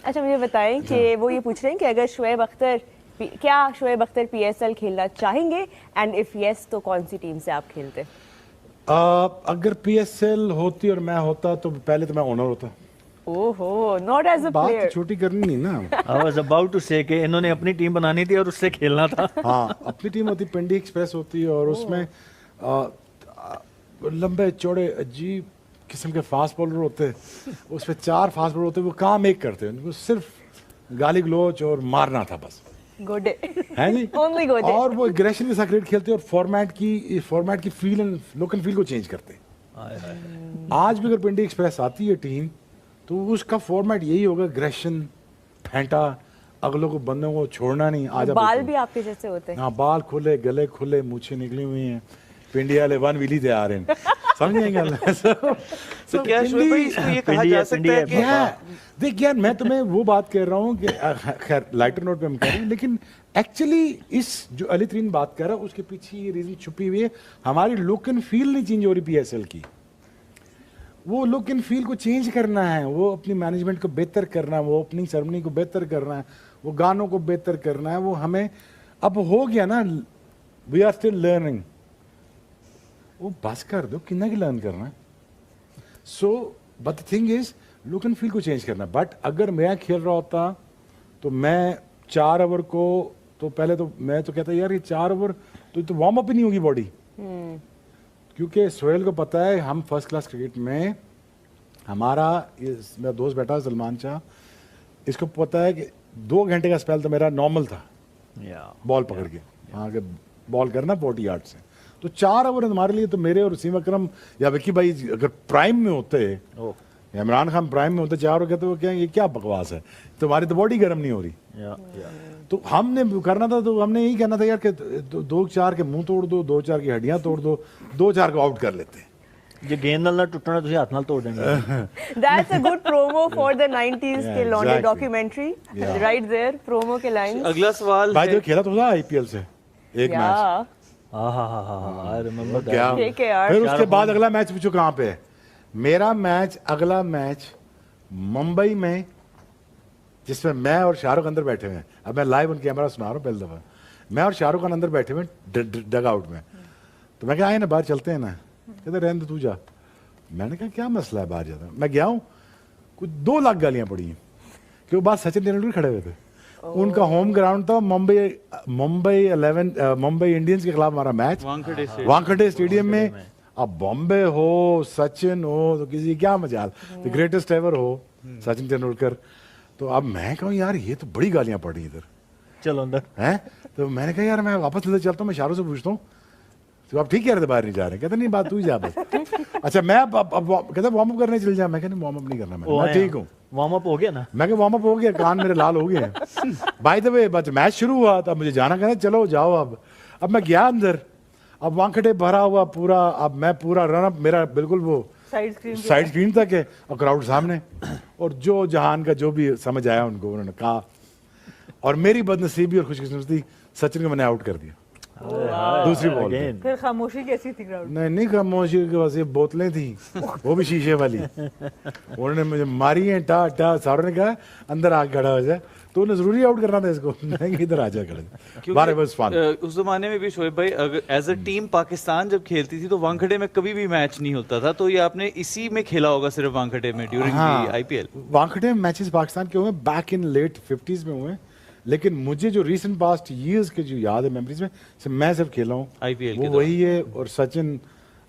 अच्छा मुझे बताएं कि वो ये पूछ रहे हैं कि अगर शोएब अख्तर पीएसएल खेलना चाहेंगे एंड इफ यस तो कौन सी टीम से आप खेलते? अगर पीएसएल होती और मैं होता तो पहले तो मैं ओनर होता। ओहो, नॉट एज अ बात तो प्लेयर। छोटी करनी नहीं ना। आई वाज अबाउट टू से कि इन्होंने अपनी टीम बनानी थी और उससे खेलना था। हाँ, अपनी टीम होती, पिंडी एक्सप्रेस होती और उसमें लंबे चौड़े अजीब किस्म के फास्ट बॉलर होते, उसमें 4 फास्ट बॉलर होते, वो काम एक करते, उनको सिर्फ गाली गलोच और मारना था बस, गोडे है नहीं? ओनली गोडे। और वो एग्रेशन के साथ क्रिकेट खेलते और फॉर्मेट की feel and look and feel को चेंज करते। आज भी अगर पिंडी एक्सप्रेस आती है टीम तो उसका फॉर्मेट यही होगा, एग्रेशन, फेंटा, अगलों को बंदों को छोड़ना नहीं। आज बाल भी आपके जैसे होते हैं? हाँ, बाल खुले, गले खुले, मूछें निकली हुई हैं, पिंडी वाले वन विली तैयार हैं, समझेंगे? तो क्या शोएब भाई इसको ये कहा जा सकता है कि देख यार, मैं तुम्हें वो बात कह रहा हूँ कि खैर लाइटर नोट पे हम कह रहे हैं, लेकिन एक्चुअली इस जो अली तरीन बात कर रहा है उसके पीछे ये रीजन छुपी हुई है। हमारी लुक एंड फील नहीं चेंज हो रही पीएसएल की, वो लुक एंड फील को चेंज करना है, वो अपनी मैनेजमेंट को बेहतर करना है, वो ओपनिंग सेरेमनी को बेहतर करना है, वो गानों को बेहतर करना है, वो हमें अब हो गया ना, वी आर स्टिल लर्निंग। वो बस कर दो, कितना की लर्न करना है। So but the thing is look and feel को चेंज करना। बट अगर मैं खेल रहा होता तो मैं 4 ओवर को तो पहले तो मैं तो कहता यार ये 4 ओवर तो वार्म अप ही नहीं होगी बॉडी, क्योंकि सोहेल को पता है हम फर्स्ट क्लास क्रिकेट में हमारा, ये मेरा दोस्त बैठा है सलमान शाह, इसको पता है कि 2 घंटे का स्पेल तो मेरा नॉर्मल था बॉल पकड़ के वहाँ के बॉल करना 40 यार्ड से। तो 4 ओवर हमारे लिए तो मेरे और वसीम अकरम या विक्की भाई अगर प्राइम में होते, इमरान खान प्राइम में होते, 4 ओवर कहते वो क्या ये क्या बकवास है, तुम्हारी तो बॉडी गर्म नहीं हो रही। तो हमने करना था तो हमने यही कहना था यार कि 2-4 के मुंह तोड़ दो, 2-4 की हड्डियां तोड़ दो, 2-4 को आउट कर लेते। ਜੇ ਗੇਂਦ ਨਾਲ ਨਾ ਟੁੱਟਣਾ ਤੁਸੀਂ ਹੱਥ ਨਾਲ ਤੋੜ ਦੇਣਾ। That's a good promo for the 90s के लॉन्डे डॉक्यूमेंट्री, right there, promo के लाइन। अगला सवाल भाई जो खेला तो था आईपीएल से एक मैच, आई रिमेंबर दैट। क्या ठीक है यार। फिर उसके बाद अगला मैच पूछो कहाँ पे है। मेरा मैच, अगला मैच मुंबई में, जिसमें मैं और शाहरुख अंदर बैठे हुए हैं। अब मैं लाइव उन कैमरा सुना रहा हूँ पहली दफा, मैं और शाहरुख खान अंदर बैठे हुए डग आउट में। तो मैं क्या आए ना बाहर चलते हैं ना, कहते रहने दो तू जा। मैंने कहा क्या मसला है बाहर जाता। मैं गया हूँ, कुछ 2 लाख गालियां पड़ी हैं कि वो बात सचिन तेंदुलकर खड़े हुए थे। उनका होम ग्राउंड था मुंबई इंडियंस के खिलाफ हमारा मैच वानखेड़े स्टेडियम में। अब बॉम्बे हो, सचिन हो तो किसी क्या मजाल, द ग्रेटेस्ट एवर हो सचिन तेंदुलकर। तो अब मैं कहूँ यार ये तो बड़ी गालियां पड़ी इधर, चलो अंदर हैं। तो मैंने कहा यार मैं वापस लेते चलता हूँ, मैं शाहरुख से पूछता हूँ तो आप ठीक कह रहे थे बाहर नहीं जा रहे। कहते नहीं बात तू ही जा बस। अच्छा मैं अब कहते वार्म अप करने चल जा। मैं कहते वार्म अप नहीं करना, मैं ठीक हूँ। वार्म अप हो गया ना? मैं वार्म अप हो गया, कान मेरे लाल हो गए हैं। बाय द वे बस मैच शुरू हुआ तब मुझे जाना, कहते चलो जाओ। अब मैं गया अंदर, अब वानखेड़े भरा हुआ पूरा, अब मैं पूरा रन अप मेरा बिल्कुल वो साइड स्क्रीन तक है और क्राउड सामने, और जो जहान का जो भी समझ आया उनको उन्होंने कहा। और मेरी बदनसीबी और खुशकिस्मती, सचिन को मैंने आउट कर दिया दूसरी बॉल पे। फिर खामोशी कैसी थी ग्राउंड? नहीं खामोशी के पास ये बोतलें थी, वो भी शीशे वाली। उन्होंने मुझे मारी है टा टा, सारों ने कहा अंदर आके खड़ा हो जाए, तो उन्हें जरूरी आउट करना था इसको। नहीं इधर आ जा खड़े बारे बस फन। उस जमाने में भी शोएब भाई अगर एज अ टीम पाकिस्तान जब खेलती थी तो वानखेड़े में कभी भी मैच नहीं होता था, तो ये आपने इसी में खेला होगा सिर्फ वानखेड़े में ड्यूरिंग आईपीएल? वानखेड़े में मैचेस पाकिस्तान के हुए बैक इन लेट 50s में हुए, लेकिन मुझे जो रीसेंट पास्ट ईयर्स के जो याद है मेमोरीज में मैं सिर्फ खेला हूँ आईपीएल वो वही है। और सचिन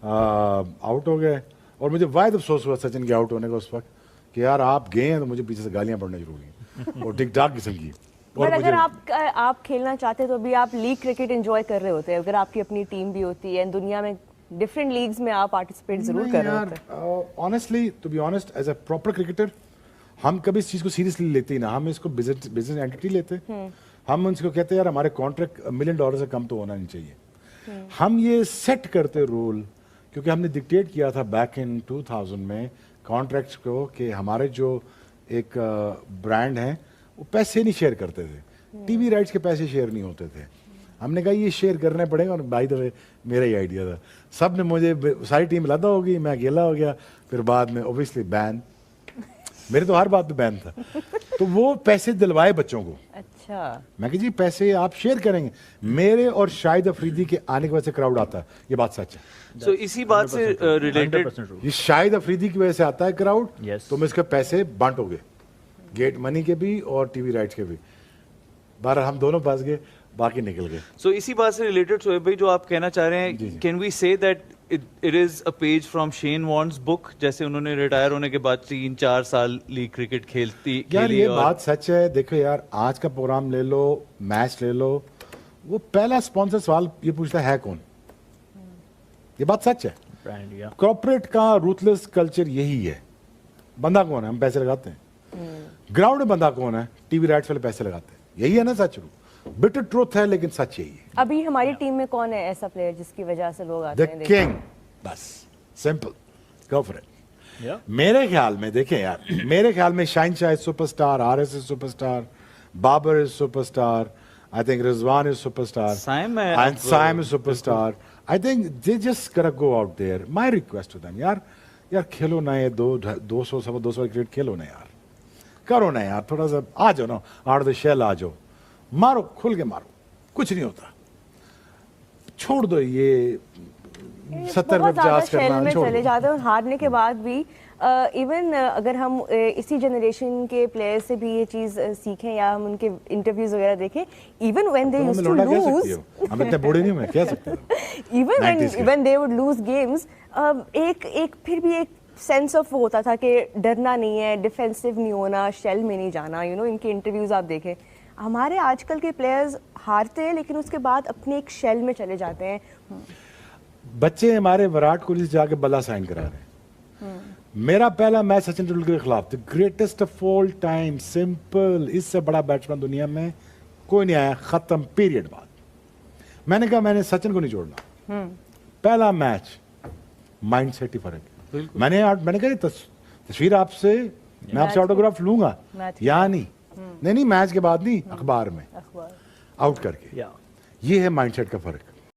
आउट हो गए और मुझे वायद अफसोस हुआ सचिन के आउट होने का उस वक्त कि यार आप गए हैं तो मुझे पीछे से गालियां पड़ना शुरू हुई और टिक टाक किस्म की। पर अगर आप खेलना चाहते तो अभी आप लीग क्रिकेट एंजॉय कर रहे होते हैं, अगर आपकी अपनी टीम भी होती है, दुनिया में डिफरेंट लीग्स में आप पार्टिसिपेट जरूर कर रहे होते। Honestly to be honest as a proper cricketer हम कभी इस चीज को सीरियसली लेते ही ना, हम इसको बिजनेस एंटिटी लेते। हम उनको कहते हैं यार हमारे कॉन्ट्रैक्ट $1 मिलियन से कम तो होना नहीं चाहिए। हम ये सेट करते रूल, क्योंकि हमने डिक्टेट किया था बैक इन 2000 में कॉन्ट्रैक्ट्स को कि हमारे जो एक ब्रांड हैं वो पैसे नहीं शेयर करते थे, टीवी राइट्स के पैसे शेयर नहीं होते थे। हमने कहा ये शेयर करने पड़ेगा, और बाय द वे मेरा ही आइडिया था। सब ने मुझे, सारी टीम अलग होगी, मैं अकेला हो गया। फिर बाद में ओबियसली बैन मेरे तो हर बात पे बैन था। तो वो पैसे दिलवाए बच्चों को। अच्छा, मैं कहा जी पैसे आप शेयर करेंगे। मेरे और शाहिद अफरीदी के आने की वजह से क्राउड आता है, ये बात सच है। सो इसी बात से रिलेटेड 100% true. ये शाहिद अफरीदी की वजह से आता है क्राउड। Yes. तुम इसके पैसे बांटोगे, गेट मनी के भी और टीवी राइट्स के भी। बारह हम दोनों फंस गए, बाकी निकल गए। सो इसी बात से रिलेटेड शोएब भाई जो आप कहना चाह रहे हैं, can we say that it is a page from Shane Warne's book, जैसे उन्होंने रिटायर होने के बाद 3-4 साल लीग क्रिकेट यार खेली ये और बात सच है। देखो यार, आज का प्रोग्राम ले लो, मैच ले लो, वो पहला स्पॉन्सर सवाल ये पूछता है कौन। ये बात सच है। ब्रांड या कॉर्पोरेट का रूथलेस कल्चर यही है। बंदा कौन है? हम पैसे लगाते हैं। ग्राउंड में बंदा कौन है? टीवी राइट्स वाले पैसे लगाते हैं। यही है ना सच। बिटर ट्रूथ है, लेकिन सच यही है। अभी हमारी टीम में कौन है ऐसा प्लेयर जिसकी वजह से लोग आते द हैं देखने? किंग, बस सिंपल, गो फॉर इट। या मेरे ख्याल में देखें यार, मेरे ख्याल में Shaheen Shah is superstar, Haris is superstar, Babar is superstar, I think Rizwan is superstar, Saim है and Saim is superstar. I think they just gotta go out there. My request to them, यार खेलो ना, ये 200 सवा 200 क्रिकेट खेलो ना यार, करो ना यार, थोड़ा सा आ जाओ ना, आउट द शेल आ जाओ, मारो, खुल के मारो, कुछ नहीं होता। छोड़ दो ये 70 में बहुत ज्यादा 50 शेल करना, में छोड़ चले दो। जाते हैं और हारने के बाद भी इवन अगर हम इसी जनरेशन के प्लेयर्स से भी ये चीज सीखें या हम उनके इंटरव्यूज वगैरह देखें, इवन व्हेन दे तो यूज्ड हमें टू लौटा कह लूज, सकती हो, हम इतने बूढ़े नहीं हुए, कह सकते हो। इवन 90s के। When they would lose games, एक फिर भी एक सेंस ऑफ होता था कि डरना नहीं है, डिफेंसिव नहीं होना, शेल में नहीं जाना। इनके इंटरव्यूज आप देखें, हमारे आजकल के प्लेयर्स हारते हैं लेकिन उसके बाद अपने एक शेल में चले जाते हैं। बच्चे हमारे विराट कोहली से जाके बल्ला साइन करा रहे हैं। मेरा पहला मैच सचिन तेंदुलकर के खिलाफ, the greatest of all time, simple, इससे बड़ा बैट्समैन दुनिया में कोई नहीं आया, खत्म, पीरियड। बाद मैंने कहा मैंने सचिन को नहीं छोड़ना। पहला मैच, माइंड सेट ही फर्क है। मैंने कहा तस्वीर आपसे, मैं आपसे ऑटोग्राफ लूंगा या नहीं, नहीं मैच के बाद नहीं, अखबार में अखबार आउट करके। या ये है माइंडसेट का फर्क।